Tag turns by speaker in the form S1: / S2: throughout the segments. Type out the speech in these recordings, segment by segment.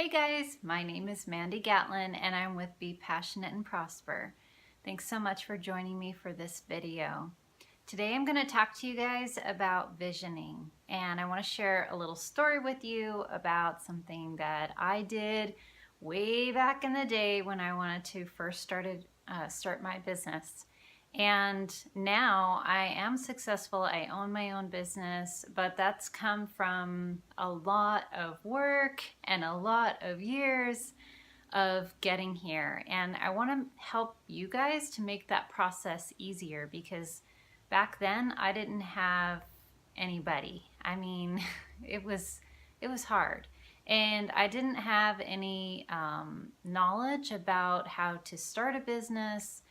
S1: Hey guys, my name is Mandy Gatlin and I'm with Be Passionate and Prosper. Thanks so much for joining me for this video. Today I'm going to talk to you guys about visioning, and I want to share a little story with you about something that I did way back in the day when I wanted to first start my business. And now I am successful. I own my own business, but that's come from a lot of work and a lot of years of getting here. And I want to help you guys to make that process easier, because back then I didn't have anybody. I mean, it was hard. And I didn't have any knowledge about how to start a business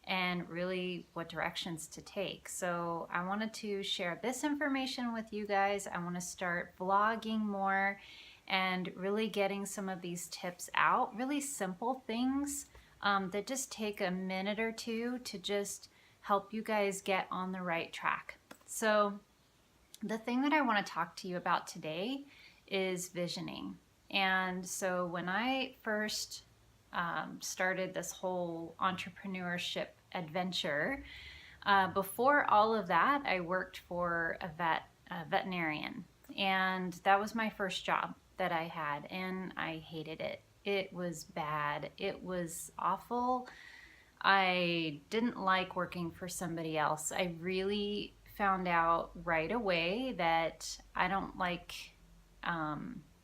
S1: and really what directions to take. So I wanted to share this information with you guys. I want to start vlogging more and really getting some of these tips out, really simple things that just take a minute or two to just help you guys get on the right track. So the thing that I want to talk to you about today is visioning. And so when I first started this whole entrepreneurship adventure, before all of that, I worked for a veterinarian, and that was my first job that I had, and I hated it. It was bad. It was awful. I didn't like working for somebody else. I really found out right away that I don't like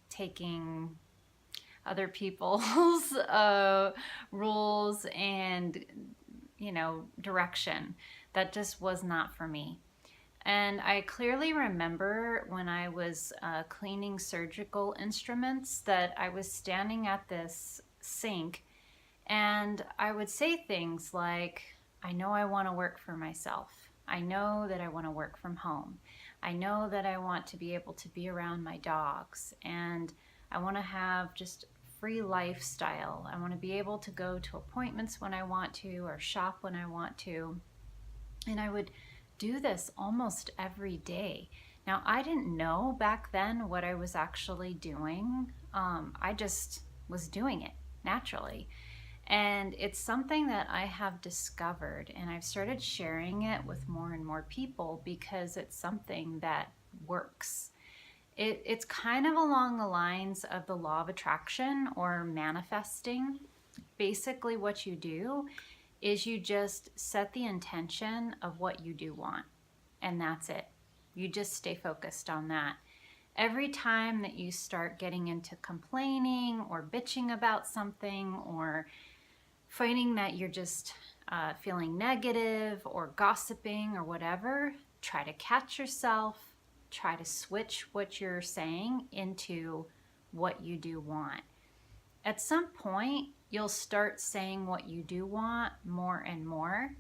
S1: taking other people's rules and direction. That just was not for me. And I clearly remember when I was cleaning surgical instruments that I was standing at this sink and I would say things like, I know I want to work for myself. I know that I want to work from home. I know that I want to be able to be around my dogs, and I want to have just free lifestyle. I want to be able to go to appointments when I want to, or shop when I want to. And I would do this almost every day. Now, I didn't know back then what I was actually doing. I just was doing it naturally. And it's something that I have discovered, and I've started sharing it with more and more people because it's something that works. It's kind of along the lines of the law of attraction or manifesting. Basically, what you do is you just set the intention of what you do want, and that's it. You just stay focused on that. Every time that you start getting into complaining or bitching about something, or finding that you're just feeling negative or gossiping or whatever, try to catch yourself. Try to switch what you're saying into what you do want. At some point, you'll start saying what you do want more and more,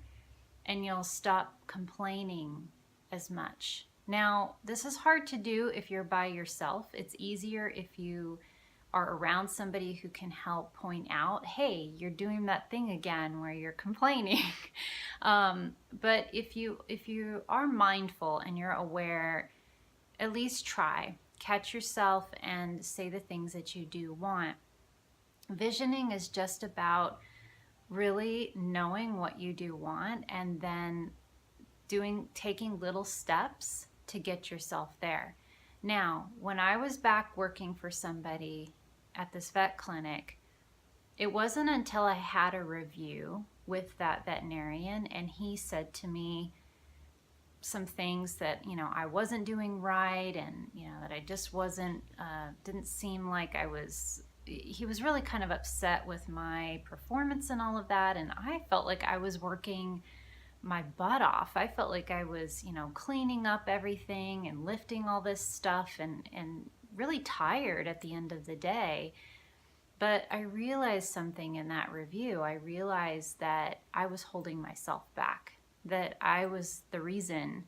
S1: and you'll stop complaining as much. Now, this is hard to do if you're by yourself. It's easier if you are around somebody who can help point out, hey, you're doing that thing again where you're complaining. But if you are mindful and you're aware, at least try. Catch yourself and say the things that you do want. Visioning is just about really knowing what you do want and then taking little steps to get yourself there. Now, when I was back working for somebody at this vet clinic, it wasn't until I had a review with that veterinarian and he said to me some things that I wasn't doing right, and that I just wasn't didn't seem like he was really kind of upset with my performance and all of that, and I felt like I was working my butt off. I felt like I was cleaning up everything and lifting all this stuff and really tired at the end of the day. But I realized something in that review. I realized that I was holding myself back, that I was the reason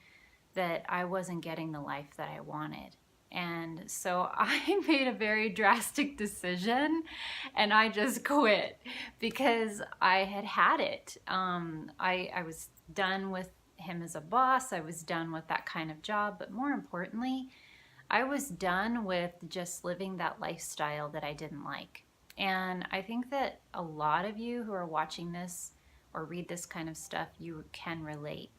S1: that I wasn't getting the life that I wanted. And so I made a very drastic decision and I just quit because I had it. I was done with him as a boss. I was done with that kind of job. But more importantly, I was done with just living that lifestyle that I didn't like. And I think that a lot of you who are watching this or read this kind of stuff, you can relate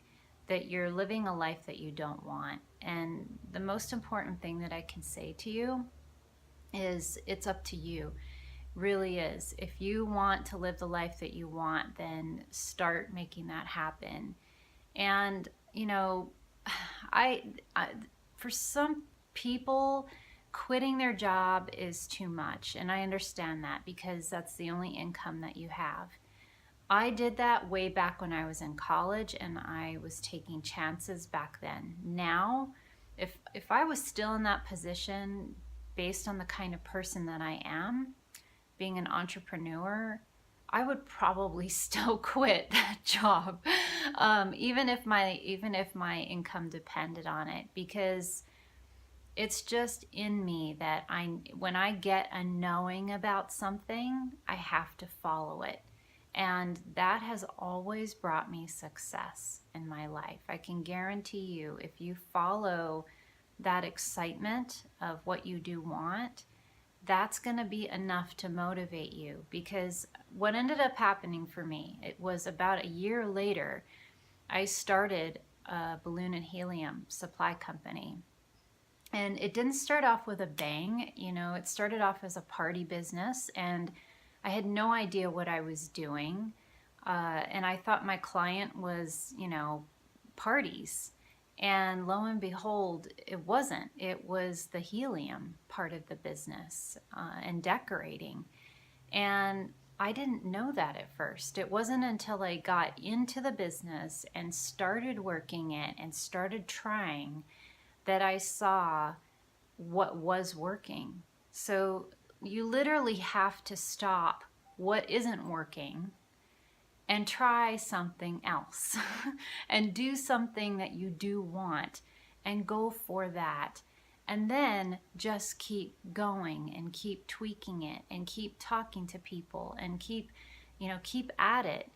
S1: that you're living a life that you don't want. And the most important thing that I can say to you is it's up to you. Really is. If you want to live the life that you want, then start making that happen. And you know, I for some people, quitting their job is too much, and I understand that because that's the only income that you have. I did that way back when I was in college, and I was taking chances back then. Now, if I was still in that position based on the kind of person that I am, being an entrepreneur, I would probably still quit that job, even if my income depended on it, because it's just in me that when I get a knowing about something, I have to follow it. And that has always brought me success in my life. I can guarantee you, if you follow that excitement of what you do want, that's going to be enough to motivate you. Because what ended up happening for me, it was about a year later, I started a balloon and helium supply company. And it didn't start off with a bang, you know, it started off as a party business, and I had no idea what I was doing. And I thought my client was, you know, parties. And lo and behold, it wasn't. It was the helium part of the business and decorating. And I didn't know that at first. It wasn't until I got into the business and started working it and started trying that I saw what was working. So you literally have to stop what isn't working and try something else and do something that you do want and go for that. And then just keep going and keep tweaking it and keep talking to people and keep at it.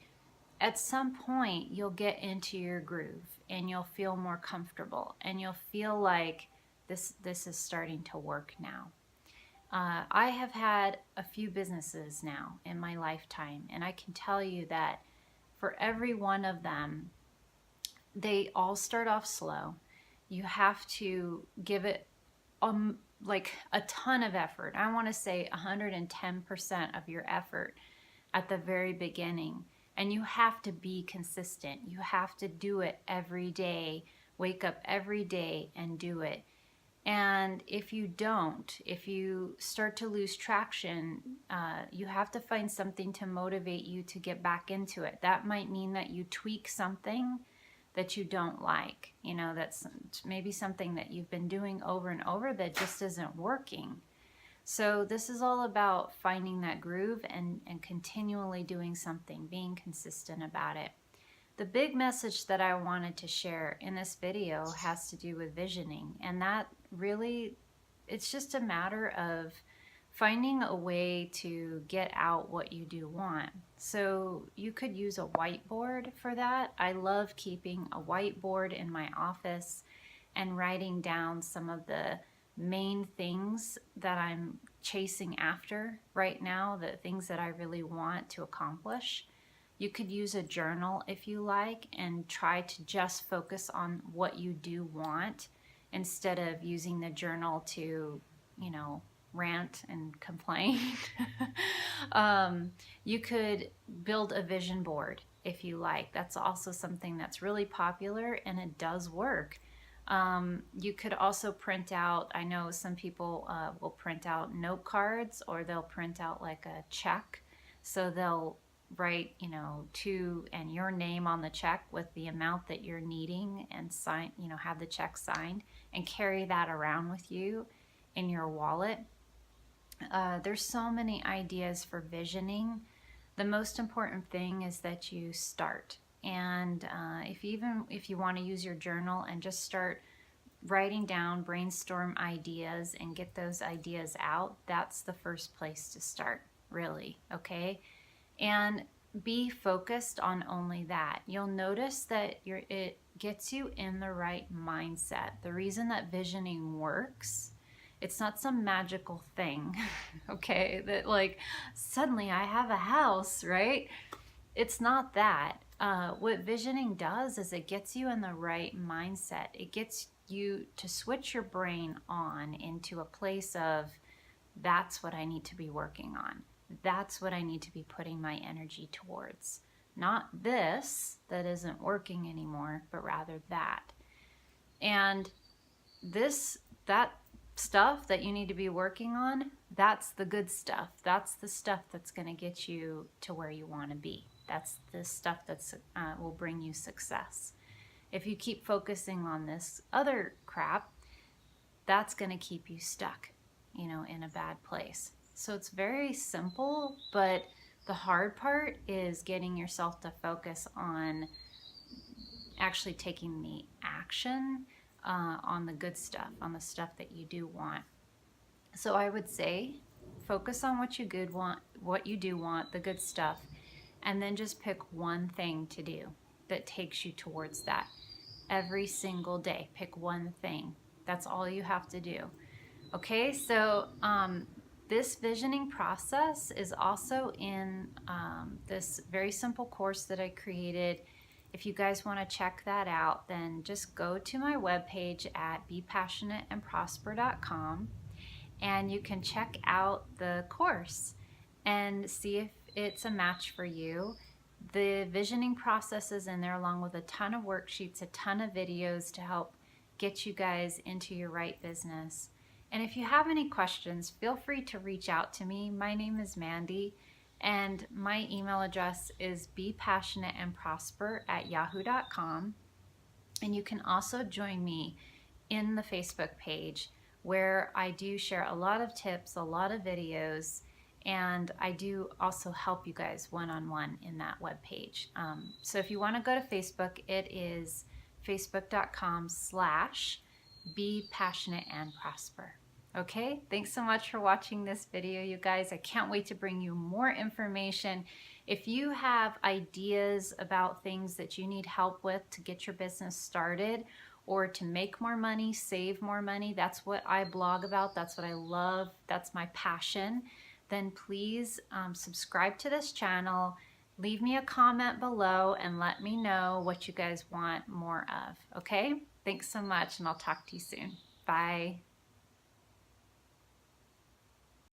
S1: At some point, you'll get into your groove and you'll feel more comfortable and you'll feel like this is starting to work now. I have had a few businesses now in my lifetime, and I can tell you that for every one of them, they all start off slow. You have to give it like a ton of effort. I want to say 110% of your effort at the very beginning. And you have to be consistent. You have to do it every day. Wake up every day and do it. And if you don't, if you start to lose traction, you have to find something to motivate you to get back into it. That might mean that you tweak something that you don't like. You know, that's maybe something that you've been doing over and over that just isn't working. So this is all about finding that groove and continually doing something, being consistent about it. The big message that I wanted to share in this video has to do with visioning, and that really, it's just a matter of finding a way to get out what you do want. So you could use a whiteboard for that. I love keeping a whiteboard in my office and writing down some of the main things that I'm chasing after right now, the things that I really want to accomplish. You could use a journal if you like and try to just focus on what you do want instead of using the journal to, you know, rant and complain. You could build a vision board if you like. That's also something that's really popular and it does work. You could also print out, I know some people will print out note cards, or they'll print out like a check. So they'll write, you know, to and your name on the check with the amount that you're needing and sign, you know, have the check signed and carry that around with you in your wallet. There's so many ideas for visioning. The most important thing is that you start. And if you want to use your journal and just start writing down, brainstorm ideas and get those ideas out, that's the first place to start, really, okay? And be focused on only that. You'll notice that it gets you in the right mindset. The reason that visioning works, it's not some magical thing, okay, that like suddenly I have a house, right? It's not that. What visioning does is it gets you in the right mindset. It gets you to switch your brain on into a place of, that's what I need to be working on. That's what I need to be putting my energy towards. Not this that isn't working anymore, but rather that. And that stuff that you need to be working on, that's the good stuff. That's the stuff that's going to get you to where you want to be. That's the stuff that's will bring you success. If you keep focusing on this other crap, that's going to keep you stuck, in a bad place. So it's very simple, but the hard part is getting yourself to focus on actually taking the action on the good stuff, on the stuff that you do want. So I would say focus on what you do want, the good stuff, and then just pick one thing to do that takes you towards that. Every single day, pick one thing. That's all you have to do. Okay, so this visioning process is also in this very simple course that I created. If you guys want to check that out, then just go to my webpage at bepassionateandprosper.com, and you can check out the course and see if it's a match for you. The visioning process is in there along with a ton of worksheets, a ton of videos to help get you guys into your right business. And if you have any questions, feel free to reach out to me. My name is Mandy, and my email address is bepassionateandprosper@yahoo.com. And you can also join me in the Facebook page, where I do share a lot of tips, a lot of videos, and I do also help you guys one-on-one in that webpage. So if you want to go to Facebook, it is facebook.com/bepassionateandprosper. Okay, thanks so much for watching this video, you guys. I can't wait to bring you more information. If you have ideas about things that you need help with to get your business started, or to make more money, save more money, that's what I blog about, that's what I love, that's my passion, then please subscribe to this channel, leave me a comment below, and let me know what you guys want more of, okay? Thanks so much, and I'll talk to you soon. Bye.